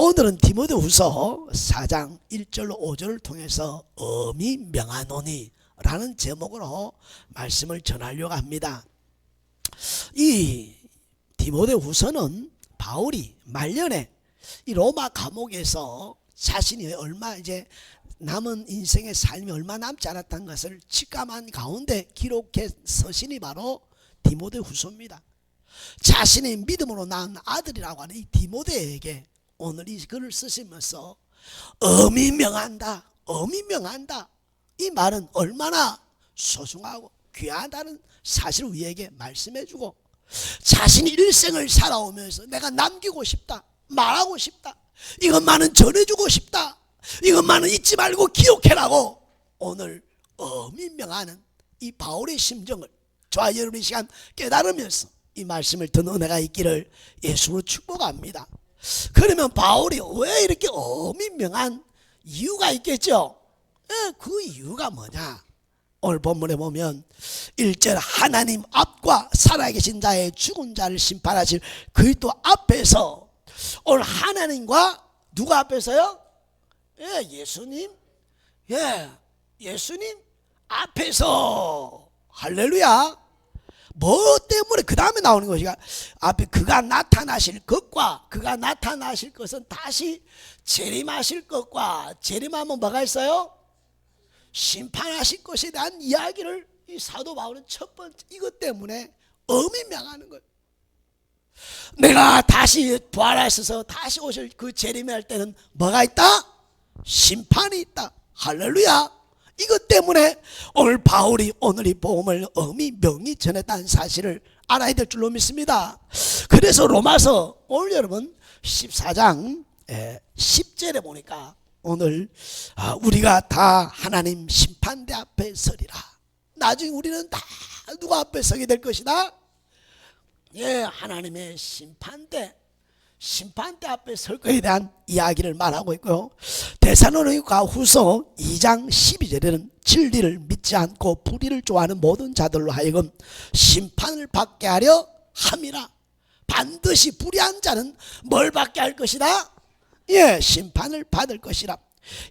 오늘은 디모데후서 4장 1절로 5절을 통해서 엄히 명하노니 라는 제목으로 말씀을 전하려고 합니다. 이 디모데후서는 바울이 말년에 이 로마 감옥에서 자신이 얼마 이제 남은 인생의 삶이 얼마 남지 않았다는 것을 직감한 가운데 기록한 서신이 바로 디모데후서입니다. 자신의 믿음으로 낳은 아들이라고 하는 이 디모데에게 오늘 이 글을 쓰시면서 엄히 명한다, 엄히 명한다. 이 말은 얼마나 소중하고 귀하다는 사실을 우리에게 말씀해주고, 자신이 일생을 살아오면서 내가 남기고 싶다, 말하고 싶다, 이것만은 전해주고 싶다, 이것만은 잊지 말고 기억해라고 오늘 엄히 명하는 이 바울의 심정을 저와 여러분이 시간 깨달으면서 이 말씀을 듣는 은혜가 있기를 예수로 축복합니다. 그러면 바울이 왜 이렇게 엄히 명한 이유가 있겠죠? 그 이유가 뭐냐? 오늘 본문에 보면 1절 하나님 앞과 살아계신 자의 죽은 자를 심판하실 그리스도 앞에서, 오늘 하나님과 누가 앞에서요? 예수님, 예수님 앞에서. 할렐루야. 뭐 때문에 그 다음에 나오는 것이가 앞에 그가 나타나실 것과, 그가 나타나실 것은 다시 재림하실 것과, 재림하면 뭐가 있어요? 심판하실 것에 대한 이야기를 이 사도 바울은 첫 번째 이것 때문에 엄히 명하는 거예요. 내가 다시 부활하셔서 다시 오실 그 재림을 할 때는 뭐가 있다? 심판이 있다. 할렐루야. 이것 때문에 오늘 바울이 오늘 이 복음을 엄히 명히 전했다는 사실을 알아야 될 줄로 믿습니다. 그래서 로마서 오늘 여러분 14장 10절에 보니까 오늘 우리가 다 하나님 심판대 앞에 서리라. 나중에 우리는 다 누가 앞에 서게 될 것이다? 하나님의 심판대 앞에 설 것에 대한 이야기를 말하고 있고요. 데살로니가 후서 2장 12절에는 진리를 믿지 않고 불의를 좋아하는 모든 자들로 하여금 심판을 받게 하려 함이라. 반드시 불의한 자는 뭘 받게 할 것이다? 심판을 받을 것이라.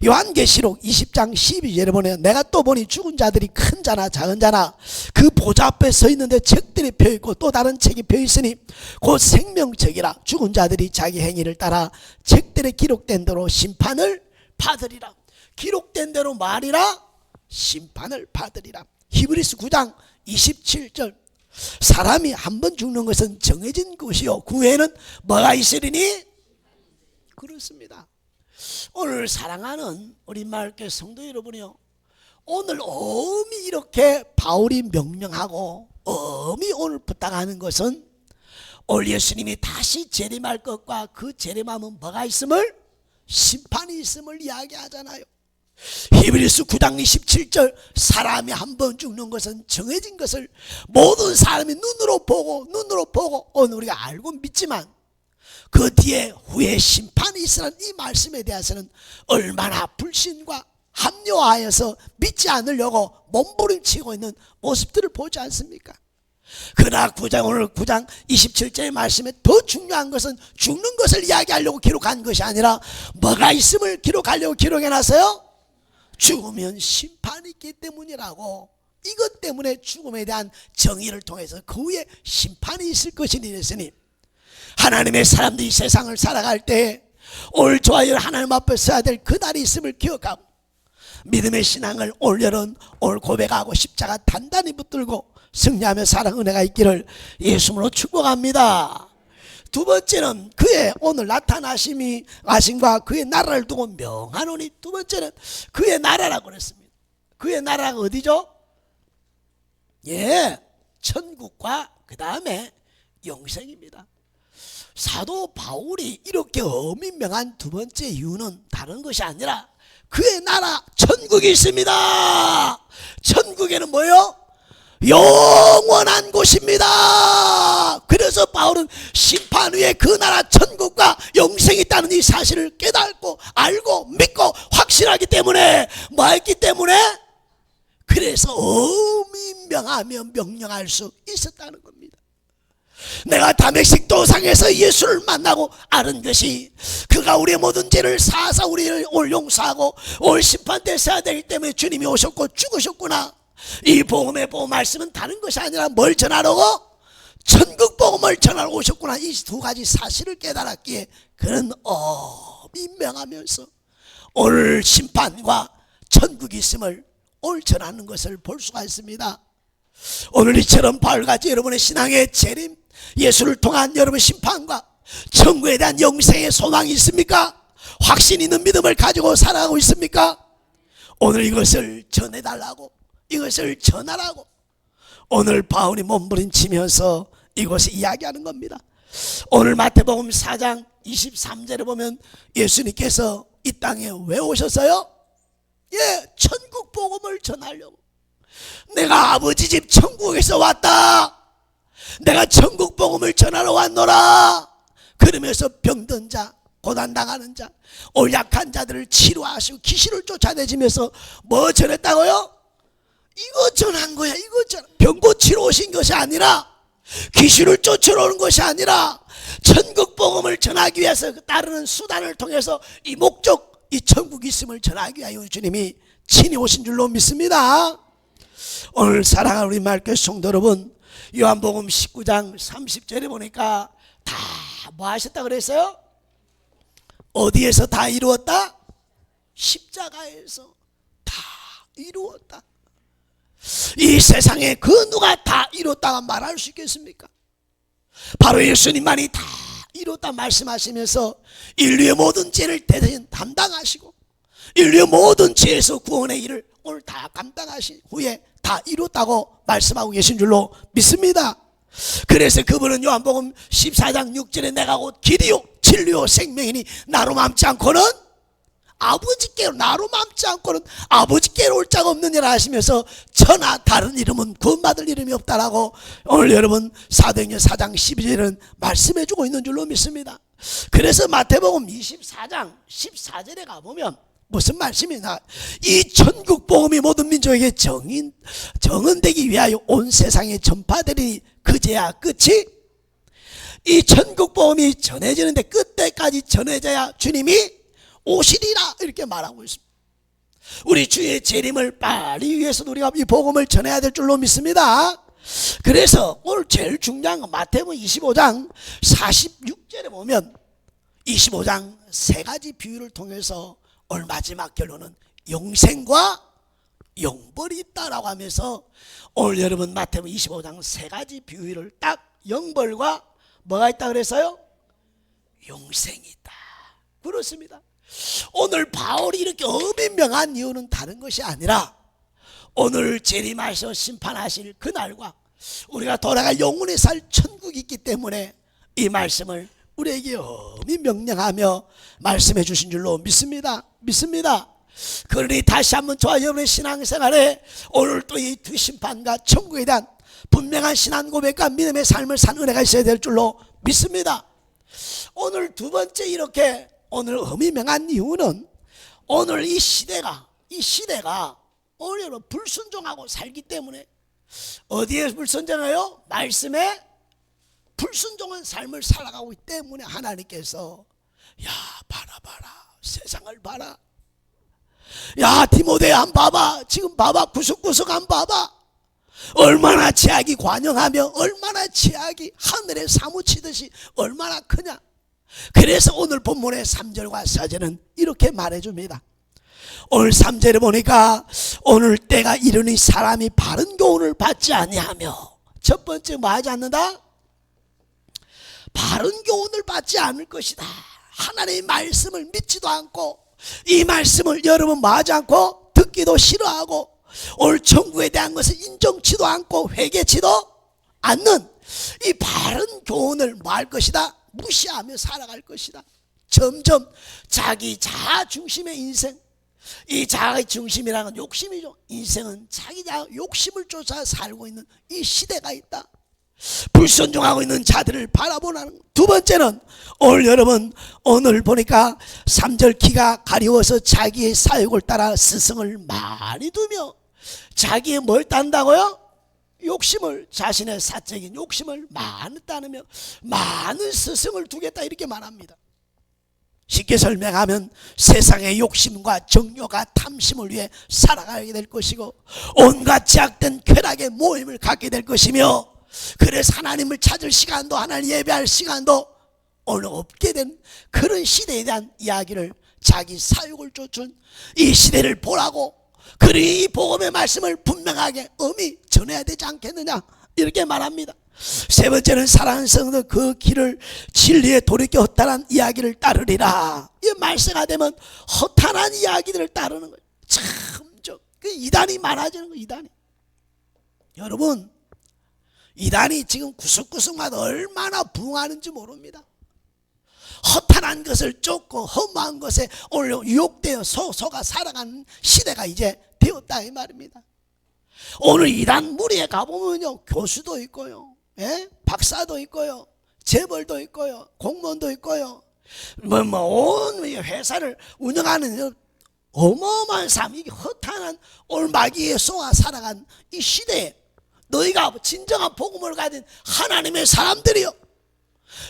요한계시록 20장 12절에 보면 내가 또 보니 죽은 자들이 큰 자나 작은 자나 그 보좌 앞에 서 있는데 책들이 펴있고 또 다른 책이 펴있으니 곧 생명책이라. 죽은 자들이 자기 행위를 따라 책들에 기록된 대로 심판을 받으리라. 기록된 대로 말이라 심판을 받으리라. 히브리서 9장 27절 사람이 한 번 죽는 것은 정해진 것이요 그 후에는 뭐가 있으리니? 그렇습니다. 오늘 사랑하는 우리 마을교회 성도 여러분이요, 오늘 엄히 이렇게 바울이 명령하고 엄히 오늘 부탁하는 것은 오늘 예수님이 다시 재림할 것과 그 재림하면 뭐가 있음을? 심판이 있음을 이야기하잖아요. 히브리서 9장 27절 사람이 한 번 죽는 것은 정해진 것을 모든 사람이 눈으로 보고 오늘 우리가 알고 믿지만 그 뒤에 후에 심판이 있으라는 이 말씀에 대해서는 얼마나 불신과 합리화하여서 믿지 않으려고 몸부림치고 있는 모습들을 보지 않습니까? 그러나 오늘 9장 27절의 말씀에 더 중요한 것은 죽는 것을 이야기하려고 기록한 것이 아니라 뭐가 있음을 기록하려고 기록해놨어요? 죽으면 심판이 있기 때문이라고. 이것 때문에 죽음에 대한 정의를 통해서 그 후에 심판이 있을 것이니 이랬으니 하나님의 사람들이 세상을 살아갈 때 오늘 저와 여러분 하나님 앞에 서야 될 그날이 있음을 기억하고 믿음의 신앙을 오늘 고백하고 십자가 단단히 붙들고 승리하며 사랑 은혜가 있기를 예수님으로 축복합니다. 두 번째는 그의 오늘 나타나심이 하심과 그의 나라를 두고 명하노니, 두 번째는 그의 나라라고 그랬습니다. 그의 나라가 어디죠? 천국과 그 다음에 영생입니다. 사도 바울이 이렇게 엄히 명한 두 번째 이유는 다른 것이 아니라 그의 나라 천국이 있습니다. 천국에는 뭐예요? 영원한 곳입니다. 그래서 바울은 심판 후에 그 나라 천국과 영생이 있다는 이 사실을 깨닫고 알고 믿고 확신하기 때문에 뭐했기 때문에 그래서 엄히 명하며 명령할 수 있었다는 겁니다. 내가 다메섹 도상에서 예수를 만나고 아는 것이 그가 우리의 모든 죄를 사하사 우리를 올 용서하고 올 심판 때 세야 되기 때문에 주님이 오셨고 죽으셨구나. 이 복음의 복음 말씀은 다른 것이 아니라 뭘 전하려고? 천국 복음을 전하러 오셨구나. 이 두 가지 사실을 깨달았기에 그는 민명하면서 오늘 심판과 천국이 있음을 오늘 전하는 것을 볼 수가 있습니다. 오늘 이처럼 바울같이 여러분의 신앙의 재림, 예수를 통한 여러분 심판과 천국에 대한 영생의 소망이 있습니까? 확신 있는 믿음을 가지고 살아가고 있습니까? 오늘 이것을 전해달라고, 이것을 전하라고 오늘 바울이 몸부림치면서 이것을 이야기하는 겁니다. 오늘 마태복음 4장 23절에 보면 예수님께서 이 땅에 왜 오셨어요? 천국 복음을 전하려고. 내가 아버지 집 천국에서 왔다. 내가 천국 복음을 전하러 왔노라. 그러면서 병든 자, 고난당하는 자, 약한 자들을 치료하시고 귀신을 쫓아내시면서 뭐 전했다고요? 이거 전한 거야. 이거 병 고치러 오신 것이 아니라, 귀신을 쫓으러 오는 것이 아니라 천국 복음을 전하기 위해서 따르는 수단을 통해서 이 목적, 이 천국이 있음을 전하기 위하여 주님이 친히 오신 줄로 믿습니다. 오늘 사랑하는 우리 말교회 성도 여러분, 요한복음 19장 30절에 보니까 다 뭐 하셨다 그랬어요? 어디에서 다 이루었다? 십자가에서 다 이루었다. 이 세상에 그 누가 다 이뤘다가 말할 수 있겠습니까? 바로 예수님만이 다 이뤘다 말씀하시면서 인류의 모든 죄를 대신 담당하시고 인류의 모든 죄에서 구원의 일을 오늘 다 감당하신 후에 다 이뤘다고 말씀하고 계신 줄로 믿습니다. 그래서 그분은 요한복음 14장 6절에 내가 곧 길이요 진리요 생명이니 나로 맘지 않고는 아버지께로, 나로 맘지 않고는 아버지께로 올 자가 없느니라 하시면서 천하 다른 이름은 구원받을 이름이 없다라고 오늘 여러분 사도행전 4장 12절은 말씀해 주고 있는 줄로 믿습니다. 그래서 마태복음 24장 14절에 가보면 무슨 말씀이냐, 이 천국 복음이 모든 민족에게 정언되기 위하여 온 세상에 전파되리니 그제야 끝이, 이 천국 복음이 전해지는데 끝때까지 전해져야 주님이 오시리라 이렇게 말하고 있습니다. 우리 주의 재림을 빨리 위해서도 우리가 이 복음을 전해야 될 줄로 믿습니다. 그래서 오늘 제일 중요한 건 마태복음 25장 46절에 보면 25장 세 가지 비유를 통해서 오늘 마지막 결론은 영생과 영벌이 있다라고 하면서 오늘 여러분 마태복음 25장 세 가지 비유를 딱 영벌과 뭐가 있다 그랬어요? 영생이 있다. 그렇습니다. 오늘 바울이 이렇게 어민명한 이유는 다른 것이 아니라 오늘 재림하셔 심판하실 그날과 우리가 돌아갈 영원히 살 천국이 있기 때문에 이 말씀을 우리에게 엄히 명령하며 말씀해 주신 줄로 믿습니다. 그러니 다시 한번 저와 여러분의 신앙생활에 오늘 또 이 두 심판과 천국에 대한 분명한 신앙 고백과 믿음의 삶을 산 은혜가 있어야 될 줄로 믿습니다. 오늘 두 번째 이렇게 오늘 엄히 명한 이유는 오늘 이 시대가 오늘 여러분 불순종하고 살기 때문에 어디에 불순종해요? 말씀에 불순종한 삶을 살아가고 있기 때문에 하나님께서 야 봐라 세상을 봐라, 야 디모데야 한 봐봐, 지금 봐봐 구석구석 한 봐봐, 얼마나 죄악이 관영하며 얼마나 죄악이 하늘에 사무치듯이 얼마나 크냐. 그래서 오늘 본문의 3절과 4절은 이렇게 말해줍니다. 오늘 3절에 보니까 오늘 때가 이르니 사람이 바른 교훈을 받지 아니하며, 첫 번째 뭐 하지 않는다? 바른 교훈을 받지 않을 것이다. 하나님의 말씀을 믿지도 않고 이 말씀을 여러분 뭐 하지 않고 듣기도 싫어하고 오늘 천국에 대한 것을 인정치도 않고 회개치도 않는 이 바른 교훈을 뭐 할 것이다? 무시하며 살아갈 것이다. 점점 자기 자아 중심의 인생, 이 자아 중심이라는 욕심이죠. 인생은 자기 자아 욕심을 쫓아 살고 있는 이 시대가 있다. 불순종하고 있는 자들을 바라보는. 두 번째는 오늘 여러분 오늘 보니까 3절 키가 가리워서 자기의 사욕을 따라 스승을 많이 두며 자기의 뭘 딴다고요? 욕심을, 자신의 사적인 욕심을 많다느며 많은 스승을 두겠다 이렇게 말합니다. 쉽게 설명하면 세상의 욕심과 정욕과 탐심을 위해 살아가게 될 것이고 온갖 제약된 쾌락의 모임을 갖게 될 것이며, 그래서 하나님을 찾을 시간도 하나님 예배할 시간도 오늘 없게 된 그런 시대에 대한 이야기를, 자기 사육을 쫓은 이 시대를 보라고, 그리 이 복음의 말씀을 분명하게 엄히 전해야 되지 않겠느냐 이렇게 말합니다. 세 번째는 사랑하는 성도 그 길을 진리에 돌이켜 허탄한 이야기를 따르리라. 이 말세가 되면 허탄한 이야기들을 따르는 거예요. 참 그 이단이 많아지는 거예요. 이단이. 여러분, 이단이 지금 구석구석마다 얼마나 부흥하는지 모릅니다. 허탄한 것을 쫓고 험한 것에 오늘 유혹되어 속아 살아가는 시대가 이제 되었다 이 말입니다. 오늘 이단 무리에 가보면요, 교수도 있고요, 박사도 있고요, 재벌도 있고요, 공무원도 있고요, 온 회사를 운영하는 어마어마한 삶, 이게 허탄한 올마기에 쏘아 살아간 이 시대에 너희가 진정한 복음을 가진 하나님의 사람들이요,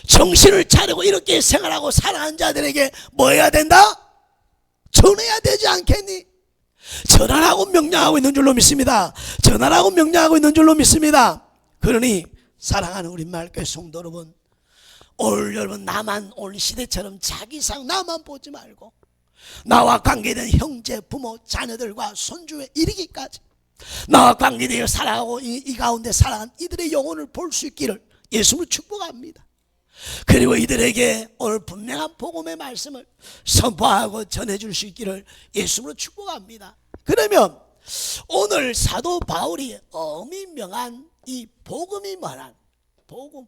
정신을 차리고 이렇게 생활하고 살아가는 자들에게 뭐 해야 된다? 전해야 되지 않겠니? 전하라고 명령하고 있는 줄로 믿습니다. 전하라고 명령하고 있는 줄로 믿습니다. 그러니 사랑하는 우리 마을교회 성도 여러분, 오늘 여러분 나만 오늘 시대처럼 자기 상 나만 보지 말고 나와 관계된 형제, 부모, 자녀들과 손주에 이르기까지 나와 관계되어 살아가고 이 가운데 살아간 이들의 영혼을 볼 수 있기를 예수를 축복합니다. 그리고 이들에게 오늘 분명한 복음의 말씀을 선포하고 전해줄 수 있기를 예수로 축복합니다. 그러면 오늘 사도 바울이 엄히 명한 이 복음이 말한 복음,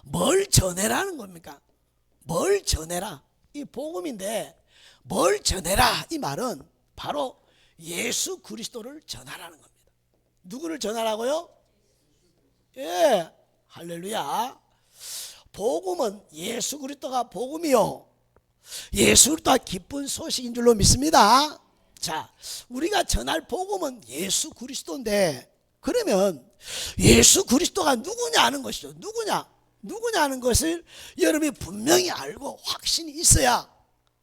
뭘 전해라는 겁니까? 뭘 전해라, 이 복음인데 뭘 전해라 이 말은 바로 예수 그리스도를 전하라는 겁니다. 누구를 전하라고요? 예, 할렐루야. 복음은 예수 그리스도가 복음이요, 예수 그리스도가 기쁜 소식인 줄로 믿습니다. 자, 우리가 전할 복음은 예수 그리스도인데, 그러면 예수 그리스도가 누구냐는 것이죠. 누구냐는 것을 여러분이 분명히 알고 확신이 있어야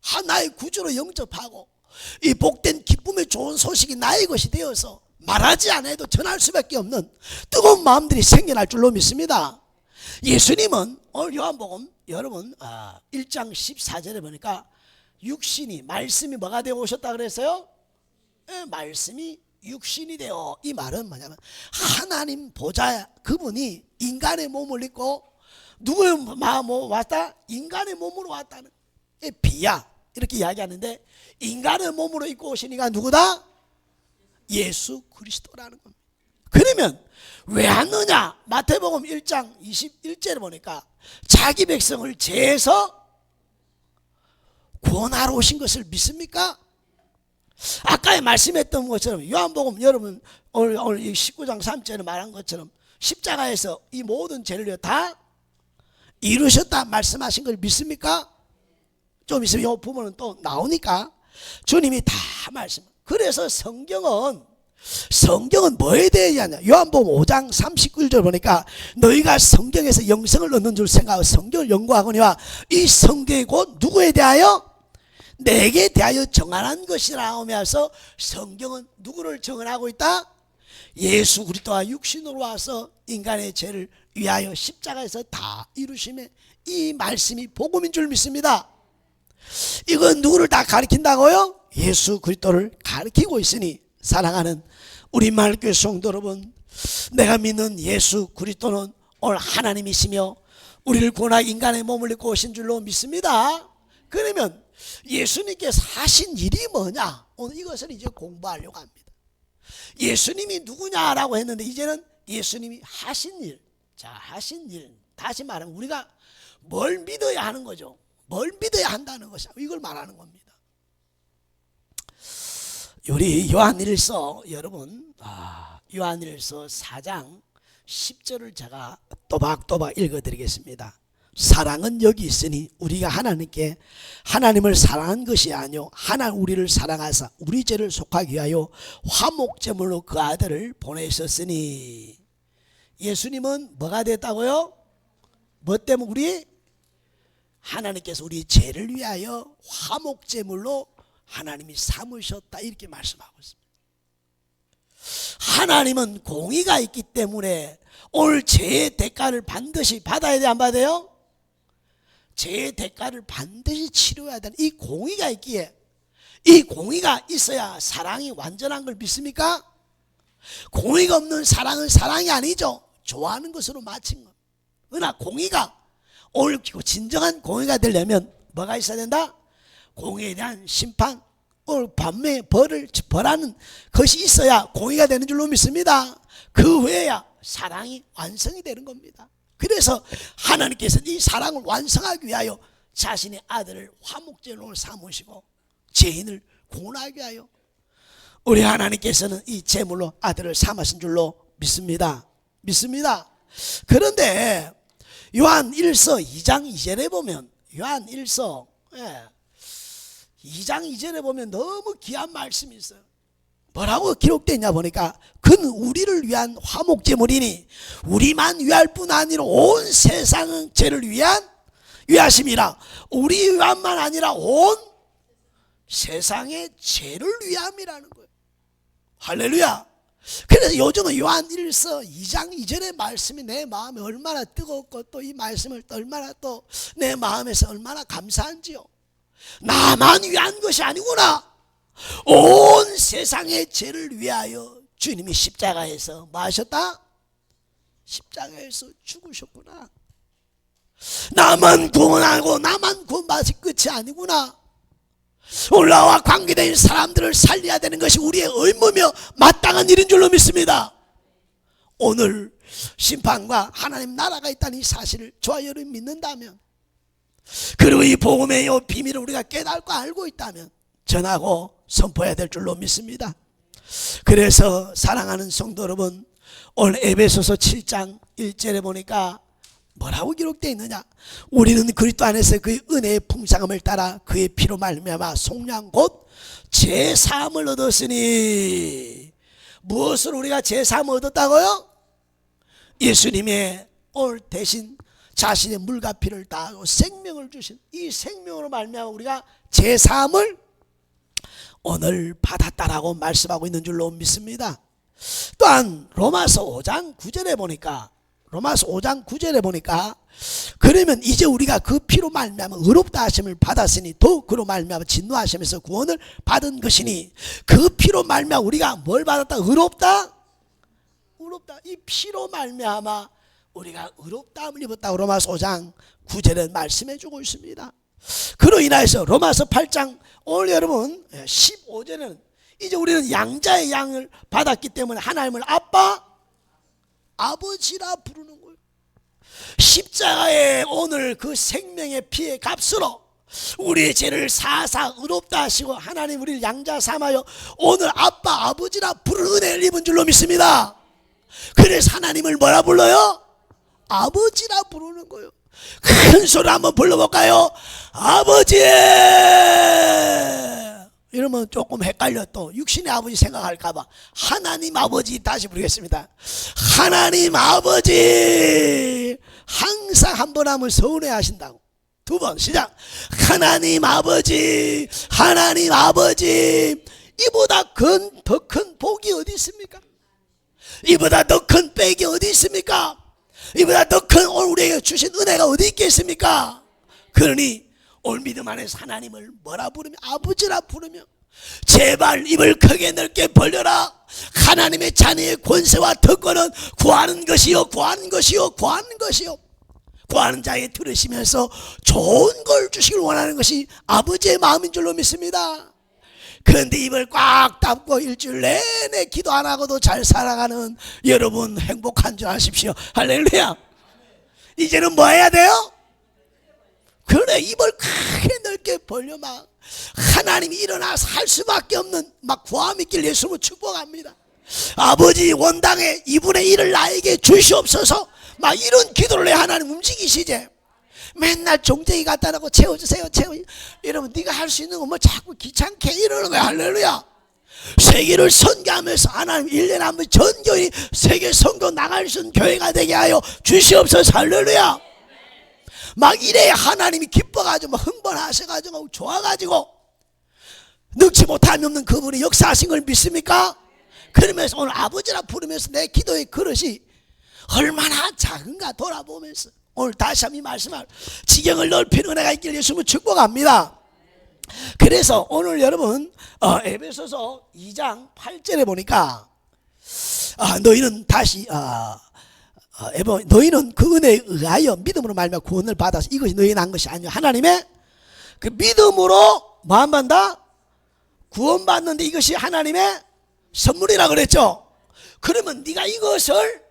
하나의 구주로 영접하고 이 복된 기쁨의 좋은 소식이 나의 것이 되어서 말하지 않아도 전할 수밖에 없는 뜨거운 마음들이 생겨날 줄로 믿습니다. 예수님은 오늘 요한복음 여러분 1장 14절에 보니까 육신이, 말씀이 뭐가 되어 오셨다 그랬어요? 말씀이 육신이 되어, 이 말은 뭐냐면 하나님 보좌 그분이 인간의 몸을 입고 누구의 마음으로 왔다? 인간의 몸으로 왔다는 비야 이렇게 이야기하는데, 인간의 몸으로 입고 오시니까 누구다? 예수 그리스도라는 겁니다. 그러면 왜 왔느냐? 마태복음 1장 21절에 보니까 자기 백성을 제해서 구원하러 오신 것을 믿습니까? 아까 말씀했던 것처럼 요한복음 여러분 오늘 19장 3절에 말한 것처럼 십자가에서 이 모든 죄를 다 이루셨다 말씀하신 걸 믿습니까? 좀 있으면 이 부분은 또 나오니까 주님이 다 말씀. 그래서 성경은 뭐에 대하냐? 요한복음 5장 39절 보니까 너희가 성경에서 영생을 얻는 줄 생각하고 성경을 연구하거니와 이 성경이 곧 누구에 대하여? 내게 대하여 정하는 것이라 하면서 성경은 누구를 정하고 있다? 예수 그리스도가 육신으로 와서 인간의 죄를 위하여 십자가에서 다 이루심에 이 말씀이 복음인 줄 믿습니다. 이건 누구를 다 가리킨다고요? 예수 그리스도를 가리키고 있으니 사랑하는 우리 마을교회 성도 여러분, 내가 믿는 예수 그리스도는 오늘 하나님이시며 우리를 구원하여 인간의 몸을 입고 오신 줄로 믿습니다. 그러면 예수님께서 하신 일이 뭐냐? 오늘 이것을 이제 공부하려고 합니다. 예수님이 누구냐라고 했는데 이제는 예수님이 하신 일. 자, 하신 일. 다시 말하면 우리가 뭘 믿어야 하는 거죠. 뭘 믿어야 한다는 것이 이걸 말하는 겁니다. 우리 요한일서 여러분 요한일서 4장 10절을 제가 또박또박 읽어드리겠습니다. 사랑은 여기 있으니 우리가 하나님께 하나님을 사랑한 것이 아니요 하나님 우리를 사랑하사 우리 죄를 속하기 위하여 화목제물로 그 아들을 보내셨으니. 예수님은 뭐가 됐다고요? 뭐 때문에 우리 하나님께서 우리 죄를 위하여 화목제물로 하나님이 삼으셨다 이렇게 말씀하고 있습니다. 하나님은 공의가 있기 때문에 오늘 죄의 대가를 반드시 받아야 돼, 안 받아요? 죄의 대가를 반드시 치료해야 되는 이 공의가 있기에, 이 공의가 있어야 사랑이 완전한 걸 믿습니까? 공의가 없는 사랑은 사랑이 아니죠. 좋아하는 것으로 마친 겁니다. 그러나 공의가 오늘 진정한 공의가 되려면 뭐가 있어야 된다? 공의에 대한 심판, 오늘 밤에 벌하는 것이 있어야 공의가 되는 줄로 믿습니다. 그 후에야 사랑이 완성이 되는 겁니다. 그래서 하나님께서 이 사랑을 완성하기 위하여 자신의 아들을 화목제물로 삼으시고 죄인을 구원하기 위하여 우리 하나님께서는 이 제물로 아들을 삼으신 줄로 믿습니다. 그런데 요한 1서 2장 2절에 보면, 요한 1서 2장 2절에 보면 너무 귀한 말씀이 있어요. 뭐라고 기록되어 있냐 보니까 그는 우리를 위한 화목제물이니 우리만 위할 뿐 아니라 온 세상은 죄를 위하심이라. 우리 위함만 아니라 온 세상의 죄를 위함이라는 거예요. 할렐루야. 그래서 요즘은 요한 1서 2장 2절의 말씀이 내 마음에 얼마나 뜨겁고 또 이 말씀을 얼마나 또 내 마음에서 얼마나 감사한지요. 나만 위한 것이 아니구나. 온 세상의 죄를 위하여 주님이 십자가에서 뭐 하셨다? 십자가에서 죽으셨구나. 나만 구원하고 나만 구원받을 끝이 아니구나. 올라와 관계된 사람들을 살려야 되는 것이 우리의 의무며 마땅한 일인 줄로 믿습니다. 오늘 심판과 하나님 나라가 있다는 이 사실을 저와 여러분이 믿는다면, 그리고 이 복음의 비밀을 우리가 깨닫고 알고 있다면 전하고 선포해야 될 줄로 믿습니다. 그래서 사랑하는 성도 여러분, 오늘 에베소서 7장 1절에 보니까 뭐라고 기록되어 있느냐? 우리는 그리스도 안에서 그의 은혜의 풍성함을 따라 그의 피로 말미암아 속량 곧 제사함을 얻었으니. 무엇을 우리가 제사함을 얻었다고요? 예수님의 오늘 대신 자신의 물과 피를 다하고 생명을 주신 이 생명으로 말미암아 우리가 제사함을 오늘 받았다라고 말씀하고 있는 줄로 믿습니다. 또한 로마서 5장 9절에 보니까 그러면 이제 우리가 그 피로 말미암아 의롭다 하심을 받았으니 더욱 그로 말미암아 진노하심에서 구원을 받은 것이니. 그 피로 말미암아 우리가 뭘 받았다? 의롭다. 이 피로 말미암아 우리가 의롭다함을 입었다고 로마서 5장 9절에 말씀해 주고 있습니다. 그로 인하여서 로마서 8장 오늘 여러분 15절에는 이제 우리는 양자의 양을 받았기 때문에 하나님을 아버지라 부르는 거예요. 십자가에 오늘 그 생명의 피의 값으로 우리의 죄를 사사 의롭다 하시고 하나님 우리를 양자 삼아요 오늘 아빠 아버지라 부르는 은혜를 입은 줄로 믿습니다. 그래서 하나님을 뭐라 불러요? 아버지라 부르는 거예요. 큰 소리 한번 불러볼까요? 아버지. 이러면 조금 헷갈려. 또 육신의 아버지 생각할까봐 하나님 아버지 다시 부르겠습니다. 하나님 아버지. 항상 한 번 하면 서운해 하신다고. 두 번 시작. 하나님 아버지. 하나님 아버지. 이보다 더 큰 복이 어디 있습니까? 이보다 더 큰 빽이 어디 있습니까? 이보다 더 큰 오늘 우리에게 주신 은혜가 어디 있겠습니까? 그러니 오늘 믿음 안에서 하나님을 뭐라 부르며? 아버지라 부르며 제발 입을 크게 넓게 벌려라. 하나님의 자녀의 권세와 특권은 구하는 것이요 구하는 자에게 들으시면서 좋은 걸 주시길 원하는 것이 아버지의 마음인 줄로 믿습니다. 그런데 입을 꽉 닫고 일주일 내내 기도 안 하고도 잘 살아가는 여러분 행복한 줄 아십시오. 할렐루야. 이제는 뭐 해야 돼요? 그래, 입을 크게 넓게 벌려 막 하나님이 일어나서 할 수밖에 없는 막 구함 있길 예수님을 축복합니다. 아버지 원당의 2분의 1을 나에게 주시옵소서. 막 이런 기도를 해 하나님 움직이시지. 맨날 종쟁이 갖다 놓고 채워주세요 이러면 네가 할 수 있는 거 뭐 자꾸 귀찮게 이러는 거야. 할렐루야. 세계를 선교하면서 하나님 1년에 한 번 전교인 세계 선교 나갈 수 있는 교회가 되게 하여 주시옵소서. 할렐루야. 막 이래야 하나님이 기뻐가지고 막 흥분하셔가지고 좋아가지고 능치 못함이 없는 그분이 역사하신 걸 믿습니까? 그러면서 오늘 아버지라 부르면서 내 기도의 그릇이 얼마나 작은가 돌아보면서 오늘 다시 한번 이 말씀을 지경을 넓히는 은혜가 있길 예수님을 축복합니다. 그래서 오늘 여러분 에베소서 2장 8절에 보니까 너희는 다시 너희는 그 은혜에 의하여 믿음으로 말미암아 구원을 받아서 이것이 너희가 난 것이 아니요 하나님의 그 믿음으로 뭐 한 번다 구원받는데 이것이 하나님의 선물이라 그랬죠. 그러면 네가 이것을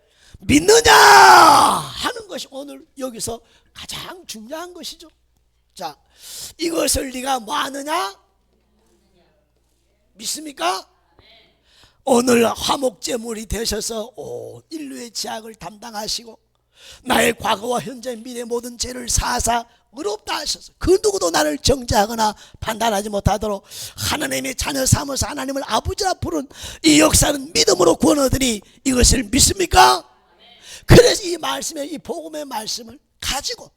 믿느냐 하는 것이 오늘 여기서 가장 중요한 것이죠. 자, 이것을 네가 뭐 하느냐? 믿습니까? 오늘 화목제물이 되셔서 온 인류의 죄악을 담당하시고 나의 과거와 현재 미래 모든 죄를 사사 의롭다 하셔서 그 누구도 나를 정죄하거나 판단하지 못하도록 하나님의 자녀 삼아서 하나님을 아버지라 부른 이 역사는 믿음으로 구원 얻으니 이것을 믿습니까? 그래서 이 말씀의 이 복음의 말씀을 가지고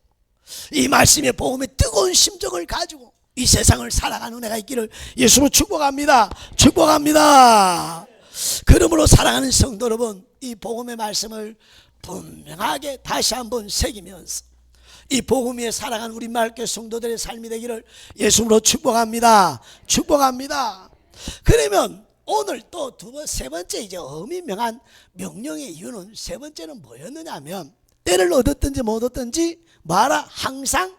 이 말씀의 복음의 뜨거운 심정을 가지고 이 세상을 살아가는 은혜가 있기를 예수로 축복합니다. 축복합니다. 그러므로 사랑하는 성도 여러분, 이 복음의 말씀을 분명하게 다시 한번 새기면서 이 복음 위에 살아가는 우리 마을교회 성도들의 삶이 되기를 예수로 축복합니다. 축복합니다. 그러면 오늘 또 세 번째 이제 어미명한 명령의 이유는 세 번째는 뭐였느냐 하면 때를 얻었든지 못 얻든지 뭐하라? 항상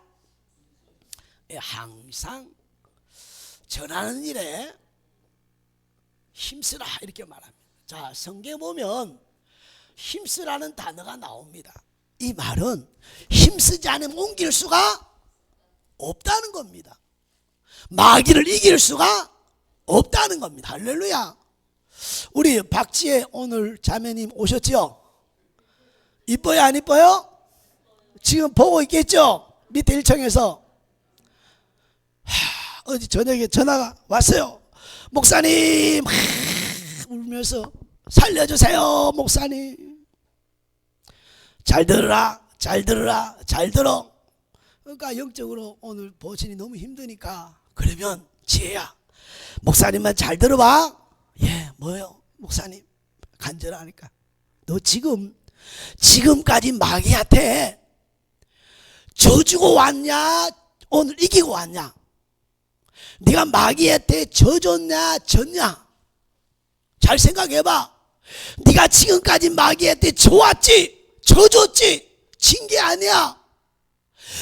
전하는 일에 힘쓰라 이렇게 말합니다. 자, 성경에 보면 힘쓰라는 단어가 나옵니다. 이 말은 힘쓰지 않으면 옮길 수가 없다는 겁니다. 마귀를 이길 수가 없다는 겁니다. 할렐루야. 우리 박지혜 오늘 자매님 오셨죠? 이뻐요 안 이뻐요? 지금 보고 있겠죠? 밑에 1층에서 어제 저녁에 전화가 왔어요. 목사님 울면서 살려주세요 목사님. 잘 들어라 잘 들어라 잘 들어. 그러니까 영적으로 오늘 보신이 너무 힘드니까 그러면 지혜야 목사님만 잘 들어봐. 예 뭐요 목사님 간절하니까 너 지금까지 마귀한테 져주고 왔냐 오늘 이기고 왔냐? 네가 마귀한테 져줬냐 졌냐? 잘 생각해봐. 네가 지금까지 마귀한테 져왔지 져줬지 진 게 아니야.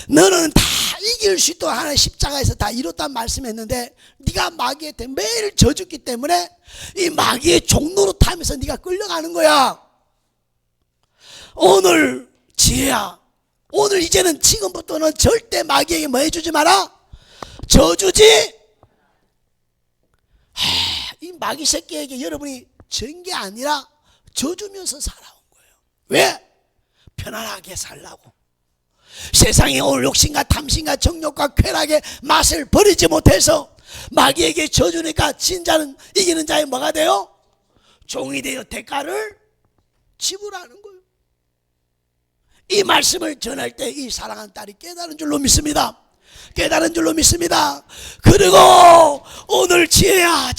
너는 다 이길 수 있도록 하나님 십자가에서 다 이뤘단 말씀했는데 네가 마귀한테 매일 져줬기 때문에 이 마귀의 종로로 타면서 네가 끌려가는 거야. 오늘 지혜야 오늘 이제는 지금부터는 절대 마귀에게 뭐 해주지 마라? 져주지. 이 마귀 새끼에게 여러분이 진 게 아니라 져주면서 살아온 거예요. 왜? 편안하게 살라고. 세상에 오늘 욕심과 탐심과 정욕과 쾌락의 맛을 버리지 못해서 마귀에게 져주니까 진자는 이기는 자의 뭐가 돼요? 종이 되어 대가를 지불하는 거예요. 이 말씀을 전할 때 이 사랑하는 딸이 깨달은 줄로 믿습니다. 깨달은 줄로 믿습니다. 그리고 오늘 지혜야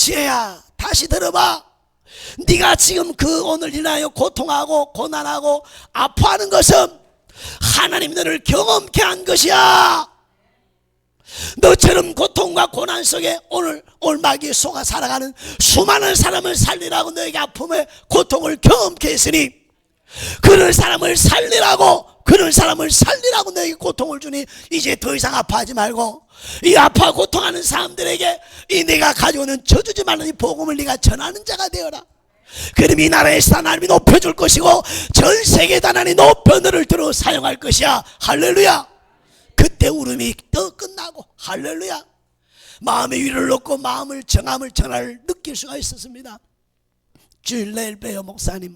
다시 들어봐. 네가 지금 그 오늘 인하여 고통하고 고난하고 아파하는 것은 하나님 너를 경험케 한 것이야. 너처럼 고통과 고난 속에 오늘 마귀에 속아 살아가는 수많은 사람을 살리라고 너에게 아픔의 고통을 경험케 했으니 그런 사람을 살리라고 너에게 고통을 주니 이제 더 이상 아파하지 말고 이 아파 고통하는 사람들에게 이 내가 가지고 있는 저주지 말는 이 복음을 네가 전하는 자가 되어라. 그럼 이 나라에서 하나님이 높여줄 것이고 전 세계에 하나님이 높여 너를 들어 사용할 것이야. 할렐루야. 그때 울음이 또 끝나고 할렐루야 마음의 위를 놓고 마음을 정함을 전화를 느낄 수가 있었습니다. 주일 내일 봬요 목사님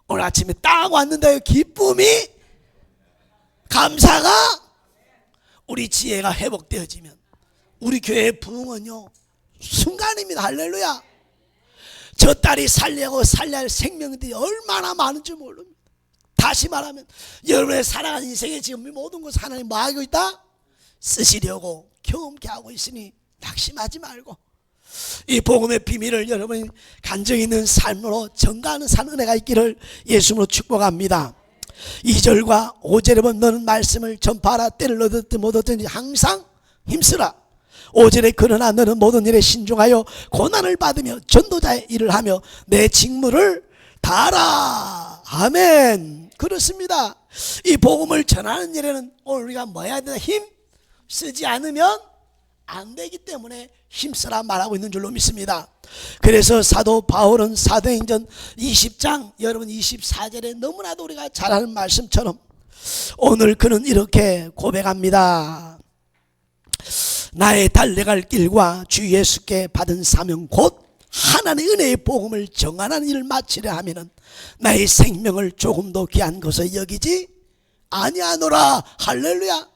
오늘 아침에 딱 왔는데 기쁨이 감사가 우리 지혜가 회복되어지면 우리 교회의 부흥은요 순간입니다. 할렐루야. 저 딸이 살려야 할 생명들이 얼마나 많은지 모릅니다. 다시 말하면 여러분의 살아가는 인생에 지금 모든 것을 하나님 뭐 하고 있다? 쓰시려고 경험케 하고 있으니 낙심하지 말고 이 복음의 비밀을 여러분이 간증 있는 삶으로 전가하는 산 은혜가 있기를 예수님으로 축복합니다. 2절과 5절에 보면 너는 말씀을 전파하라. 때를 얻었든 못 얻든지 항상 힘쓰라. 5절에 그러나 너는 모든 일에 신중하여 고난을 받으며 전도자의 일을 하며 내 직무를 다하라. 아멘. 그렇습니다. 이 복음을 전하는 일에는 오늘 우리가 뭐 해야 되나? 힘 쓰지 않으면 안 되기 때문에 힘쓰라 말하고 있는 줄로 믿습니다. 그래서 사도 바울은 사도행전 20장 여러분 24절에 너무나도 우리가 잘 아는 말씀처럼 오늘 그는 이렇게 고백합니다. 나의 달려갈 길과 주 예수께 받은 사명 곧 하나님의 은혜의 복음을 정하는 일을 마치려 하면은 나의 생명을 조금도 귀한 것을 여기지 아니하노라. 할렐루야.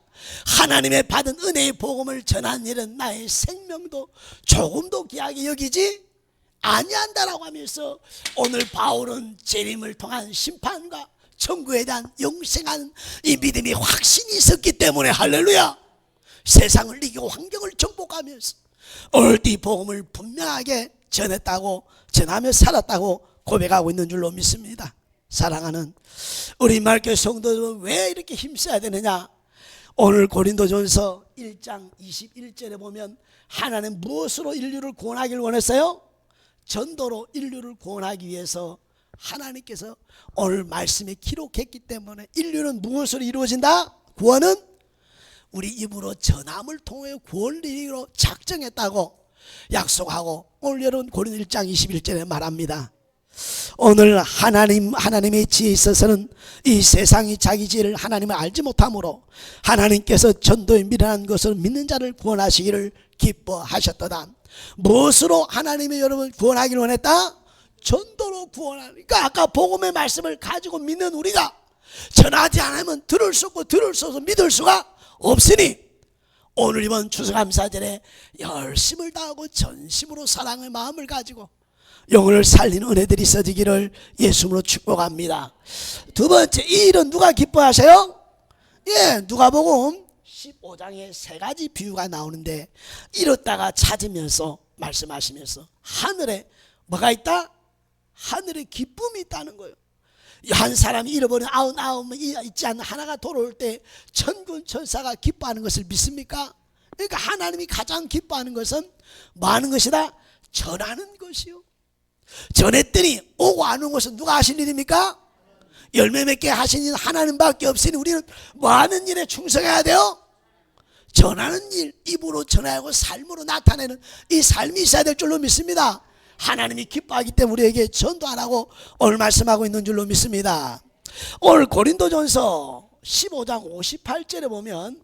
하나님의 받은 은혜의 복음을 전하는 일은 나의 생명도 조금도 귀하게 여기지 아니한다라고 하면서 오늘 바울은 재림을 통한 심판과 천국에 대한 영생하는 이 믿음이 확신이 있었기 때문에 할렐루야 세상을 이기고 환경을 정복하면서 오늘 이 복음을 분명하게 전하며 살았다고 고백하고 있는 줄로 믿습니다. 사랑하는 우리 말교회 성도들은 왜 이렇게 힘써야 되느냐? 오늘 고린도전서 1장 21절에 보면 하나님 무엇으로 인류를 구원하기를 원했어요? 전도로 인류를 구원하기 위해서 하나님께서 오늘 말씀에 기록했기 때문에 인류는 무엇으로 이루어진다? 구원은 우리 입으로 전함을 통해 구원을 이루기로 작정했다고 약속하고 오늘 여러분 고린도 1장 21절에 말합니다. 오늘 하나님의 지혜에 있어서는 이 세상이 자기 지혜를 하나님을 알지 못하므로 하나님께서 전도에 미련한 것을 믿는 자를 구원하시기를 기뻐하셨도다. 무엇으로 하나님이 여러분 구원하기를 원했다? 전도로 구원하니까 아까 복음의 말씀을 가지고 믿는 우리가 전하지 않으면 들을 수 없고 들을 수 없어 믿을 수가 없으니 오늘 이번 추수감사절에 열심을 다하고 전심으로 사랑의 마음을 가지고 영혼을 살리는 은혜들이 있어지기를 예수님으로 축복합니다. 두 번째, 이 일은 누가 기뻐하세요? 누가복음 15장에 세 가지 비유가 나오는데 잃었다가 찾으면서 말씀하시면서 하늘에 뭐가 있다? 하늘에 기쁨이 있다는 거예요. 한 사람이 잃어버린 99명 있지 않는 하나가 돌아올 때 천군 천사가 기뻐하는 것을 믿습니까? 그러니까 하나님이 가장 기뻐하는 것은 뭐 하는 것이다? 전하는 것이요. 전했더니 오고 안 오는 것은 누가 하신 일입니까? 열매 맺게 하신 일은 하나님밖에 없으니 우리는 뭐 하는 일에 충성해야 돼요? 전하는 일, 입으로 전하고 삶으로 나타내는 이 삶이 있어야 될 줄로 믿습니다. 하나님이 기뻐하기 때문에 우리에게 전도 안 하고 오늘 말씀하고 있는 줄로 믿습니다. 오늘 고린도전서 15장 58절에 보면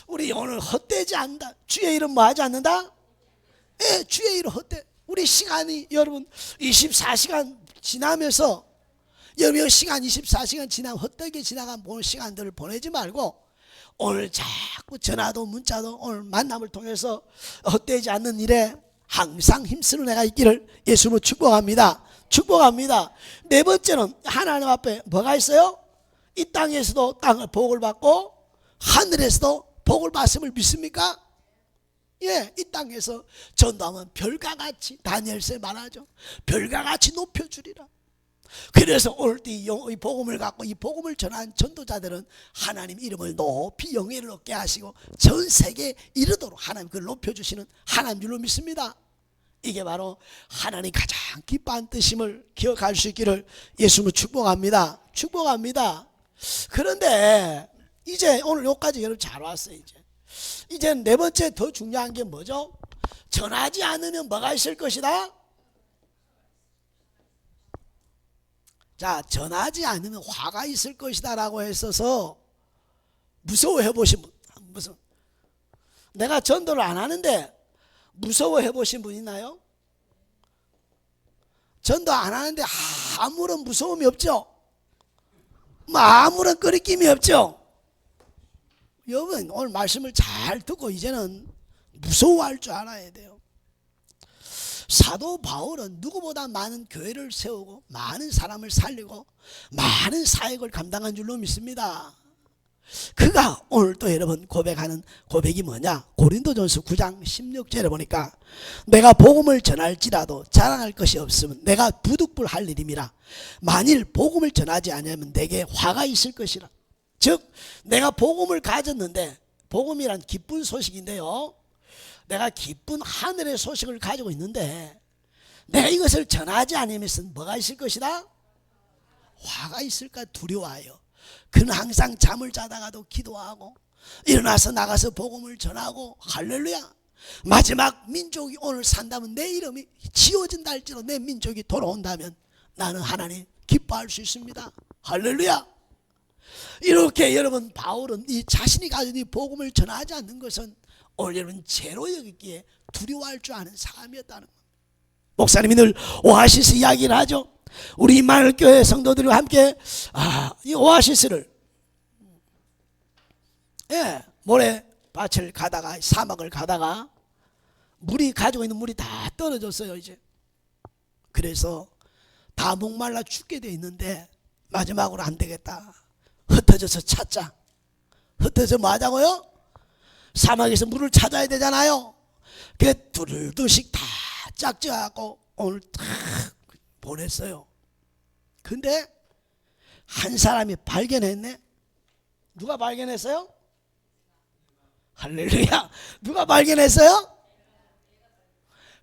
우리 오늘 헛되지 않는다. 주의 일은 뭐 하지 않는다? 주의 일은 헛되. 우리 시간이 여러분 24시간 지나면서 여러분 시간 24시간 지나면 헛되게 지나간 모든 시간들을 보내지 말고 오늘 자꾸 전화도 문자도 오늘 만남을 통해서 헛되지 않는 일에 항상 힘쓰는 애가 있기를 예수님으로 축복합니다. 축복합니다. 네 번째는 하나님 앞에 뭐가 있어요? 이 땅에서도 땅을 복을 받고 하늘에서도 복을 받음을 믿습니까? 이 땅에서 전도하면 별과 같이 다니엘서에 말하죠. 별과 같이 높여주리라. 그래서 오늘 이 복음을 갖고 이 복음을 전한 전도자들은 하나님 이름을 높이 영예를 얻게 하시고 전 세계에 이르도록 하나님 그를 높여주시는 하나님 줄로 믿습니다. 이게 바로 하나님 가장 기뻐한 뜻임을 기억할 수 있기를 예수님을 축복합니다. 축복합니다. 그런데 이제 오늘 여기까지 여러분 잘 왔어요. 이제 네 번째 더 중요한 게 뭐죠? 전하지 않으면 뭐가 있을 것이다? 자, 전하지 않으면 화가 있을 것이다 라고 했어서 무서워해 보신 분, 내가 전도를 안 하는데 무서워해 보신 분 있나요? 전도 안 하는데 아무런 무서움이 없죠? 아무런 꺼리낌이 없죠? 여러분 오늘 말씀을 잘 듣고 이제는 무서워할 줄 알아야 돼요. 사도 바울은 누구보다 많은 교회를 세우고 많은 사람을 살리고 많은 사역을 감당한 줄로 믿습니다. 그가 오늘 또 여러분 고백하는 고백이 뭐냐? 고린도전서 9장 16절에 보니까 내가 복음을 전할지라도 자랑할 것이 없으면 내가 부득불할 일임이라. 만일 복음을 전하지 않으면 내게 화가 있을 것이라. 즉 내가 복음을 가졌는데, 복음이란 기쁜 소식인데요, 내가 기쁜 하늘의 소식을 가지고 있는데 내가 이것을 전하지 않으면 뭐가 있을 것이다? 화가 있을까 두려워해요. 그는 항상 잠을 자다가도 기도하고 일어나서 나가서 복음을 전하고, 할렐루야, 마지막 민족이 오늘 산다면, 내 이름이 지워진다 할지라도 내 민족이 돌아온다면 나는 하나님 기뻐할 수 있습니다. 할렐루야. 이렇게 여러분 바울은 이 자신이 가진 이 복음을 전하지 않는 것은 오늘 여러분 죄로 여기기에 두려워할 줄 아는 사람이었다는 겁니다. 목사님이 늘 오아시스 이야기를 하죠. 우리 임마누엘교회 성도들과 함께 이 오아시스를 모래밭을 가다가, 사막을 가다가 물이, 가지고 있는 물이 다 떨어졌어요. 이제 그래서 다 목말라 죽게 돼 있는데 마지막으로 안 되겠다, 흩어져서 찾자. 흩어져 뭐 하자고요? 사막에서 물을 찾아야 되잖아요. 그래 둘둘씩 다 짝지어갖고 오늘 딱 보냈어요. 근데 한 사람이 발견했네. 누가 발견했어요? 할렐루야. 누가 발견했어요?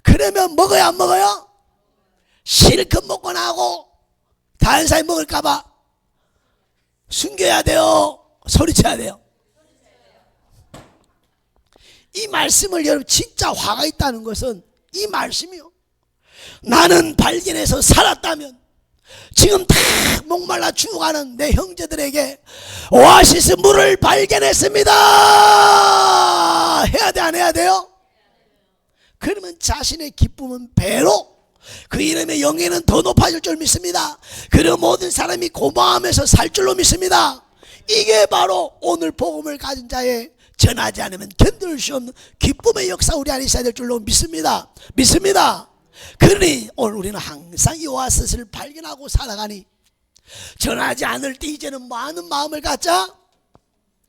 그러면 먹어야 안 먹어요? 실컷 먹고 나고 다른 사람이 먹을까봐 숨겨야 돼요? 소리쳐야 돼요? 이 말씀을 여러분 진짜 화가 있다는 것은 이 말씀이요. 나는 발견해서 살았다면 지금 다 목말라 죽어가는 내 형제들에게 오아시스 물을 발견했습니다 해야 돼, 안 해야 돼요? 그러면 자신의 기쁨은 배로, 그 이름의 영예는 더 높아질 줄 믿습니다. 그리고 모든 사람이 고마워하면서 살 줄로 믿습니다. 이게 바로 오늘 복음을 가진 자의 전하지 않으면 견딜 수 없는 기쁨의 역사 우리 안에 있어야 될 줄로 믿습니다. 그러니 오늘 우리는 항상 이 오아시스를 발견하고 살아가니 전하지 않을 때 이제는 많은 마음을 갖자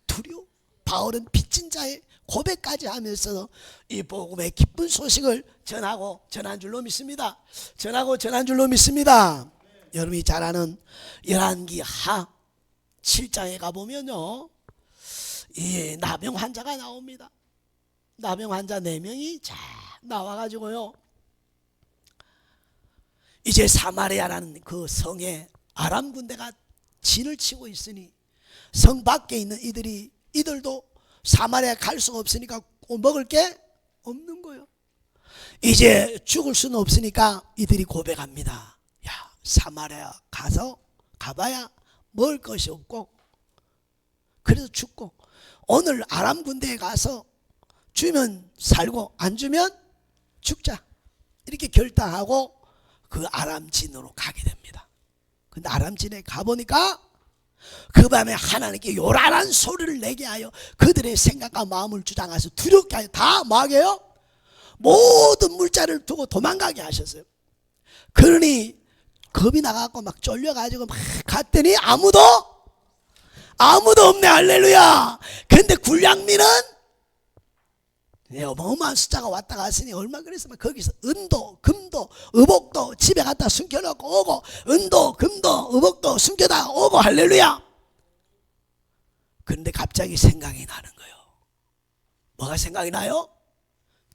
두려워. 바울은 빚진 자의 고백까지 하면서 이 복음의 기쁜 소식을 전한 줄로 믿습니다. 전한 줄로 믿습니다. 여러분이 잘 아는 열왕기 하 7장에 가보면요, 이 나병 환자가 나옵니다. 나병 환자 4명이 쫙 나와가지고요, 이제 사마리아라는 그 성에 아람 군대가 진을 치고 있으니 성 밖에 있는 이들도 사마리아 갈 수가 없으니까 먹을 게 없는 거예요. 이제 죽을 수는 없으니까 이들이 고백합니다. 야, 사마리아 가봐야 먹을 것이 없고 그래서 죽고, 오늘 아람 군대에 가서 주면 살고 안 주면 죽자, 이렇게 결단하고 그 아람진으로 가게 됩니다. 근데 아람진에 가보니까 그 밤에 하나님께 요란한 소리를 내게 하여 그들의 생각과 마음을 주장해서 두렵게 하여 다 뭐하게 해요? 모든 물자를 두고 도망가게 하셨어요. 그러니 겁이 나갖고 막 쫄려가지고 막 갔더니 아무도 없네. 할렐루야. 근데 군량민은 어마어마한 숫자가 왔다 갔으니 얼마 그랬으면 거기서 은도 금도 의복도 집에 갖다 숨겨놓고 오고, 은도 금도 의복도 숨겨다 오고, 할렐루야. 그런데 갑자기 생각이 나는 거예요. 뭐가 생각이 나요?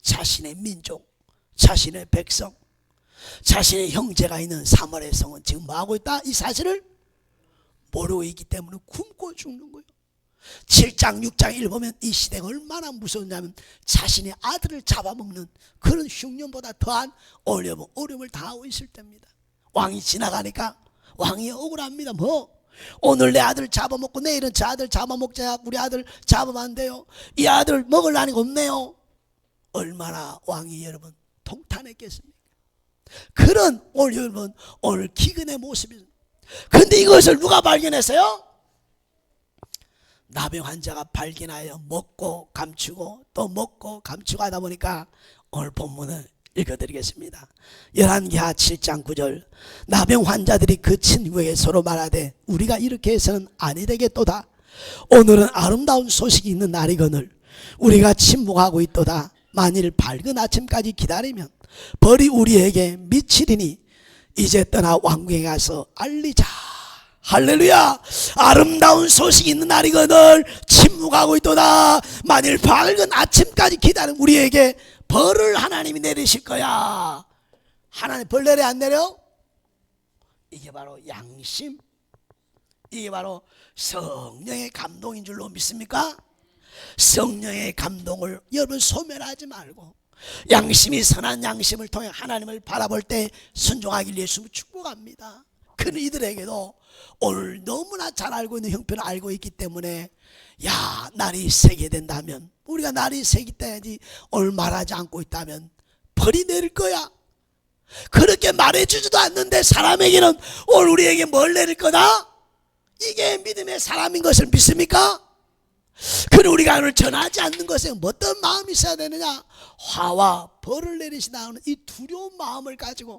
자신의 민족, 자신의 백성, 자신의 형제가 있는 사마리아 성은 지금 뭐하고 있다? 이 사실을 모르고 있기 때문에 굶고 죽는 거예요. 7장 6장 1 보면 이 시대가 얼마나 무서웠냐면 자신의 아들을 잡아먹는 그런 흉년보다 더한 어려움을 당하고 있을 때입니다. 왕이 지나가니까 왕이 억울합니다. 오늘 내 아들 잡아먹고 내일은 저 아들 잡아먹자, 우리 아들 잡으면 안 돼요, 이 아들 먹을 나니가 없네요. 얼마나 왕이 여러분 통탄했겠습니까? 그런 오늘 기근의 모습입니다. 그런데 이것을 누가 발견했어요? 나병 환자가 발견하여 먹고 감추고 또 먹고 감추고 하다 보니까 오늘 본문을 읽어드리겠습니다. 열왕기하 7장 9절. 나병 환자들이 그 친구에게 서로 말하되 우리가 이렇게 해서는 아니 되겠도다. 오늘은 아름다운 소식이 있는 날이거늘 우리가 침묵하고 있도다. 만일 밝은 아침까지 기다리면 벌이 우리에게 미치리니 이제 떠나 왕궁에 가서 알리자. 할렐루야. 아름다운 소식이 있는 날이거늘 침묵하고 있도다. 만일 밝은 아침까지 기다리면 우리에게 벌을 하나님이 내리실 거야. 하나님 벌 내려 안 내려? 이게 바로 양심, 이게 바로 성령의 감동인 줄로 믿습니까? 성령의 감동을 여러분 소멸하지 말고 양심이 선한 양심을 통해 하나님을 바라볼 때 순종하길 예수 축복합니다. 그는 이들에게도 오늘 너무나 잘 알고 있는 형편을 알고 있기 때문에 야, 날이 새게 된다면, 우리가 날이 새기 때야지 오늘 말하지 않고 있다면 벌이 내릴 거야. 그렇게 말해주지도 않는데 사람에게는 오늘 우리에게 뭘 내릴 거다? 이게 믿음의 사람인 것을 믿습니까? 그리고 우리가 오늘 전하지 않는 것에 어떤 마음이 있어야 되느냐? 화와 벌을 내리시나오는 이 두려운 마음을 가지고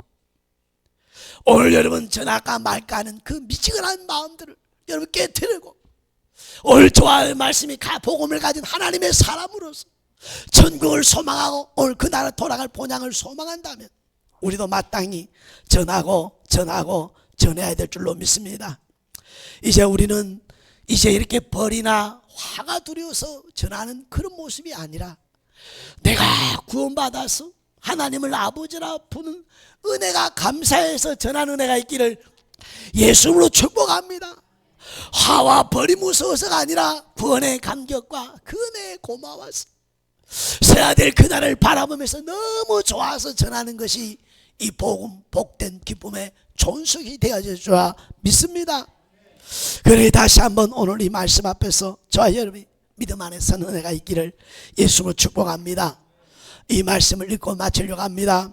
오늘 여러분 전할까 말까 하는 그 미지근한 마음들을 여러분 깨트리고 오늘 저와 말씀이 복음을 가진 하나님의 사람으로서 천국을 소망하고 오늘 그 나라 돌아갈 본향을 소망한다면 우리도 마땅히 전해야 될 줄로 믿습니다. 이제 우리는 이제 이렇게 벌이나 화가 두려워서 전하는 그런 모습이 아니라 내가 구원받아서 하나님을 아버지라 부르는 은혜가 감사해서 전하는 은혜가 있기를 예수님으로 축복합니다. 화와 벌이 무서워서가 아니라 구원의 감격과 그 은혜에 고마워서 서야 될 그날을 바라보면서 너무 좋아서 전하는 것이 이 복음 복된 기쁨의 존속이 되어질 줄 믿습니다. 그래 다시 한번 오늘 이 말씀 앞에서 저와 여러분이 믿음 안에서 은혜가 있기를 예수로 축복합니다. 이 말씀을 읽고 마치려고 합니다.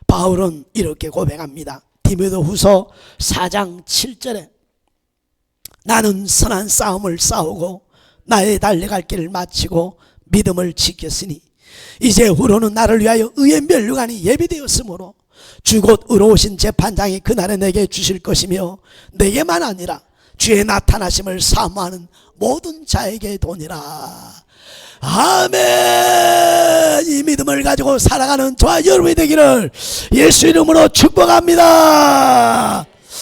바울은 이렇게 고백합니다. 디모데후서 4장 7절에 나는 선한 싸움을 싸우고 나의 달려갈 길을 마치고 믿음을 지켰으니 이제 후로는 나를 위하여 의의 면류관이 예비되었으므로 주 곧 의로우신 재판장이 그날에 내게 주실 것이며 내게만 아니라 주의 나타나심을 사모하는 모든 자에게 도니라. 아멘. 이 믿음을 가지고 살아가는 저와 여러분이 되기를 예수 이름으로 축복합니다.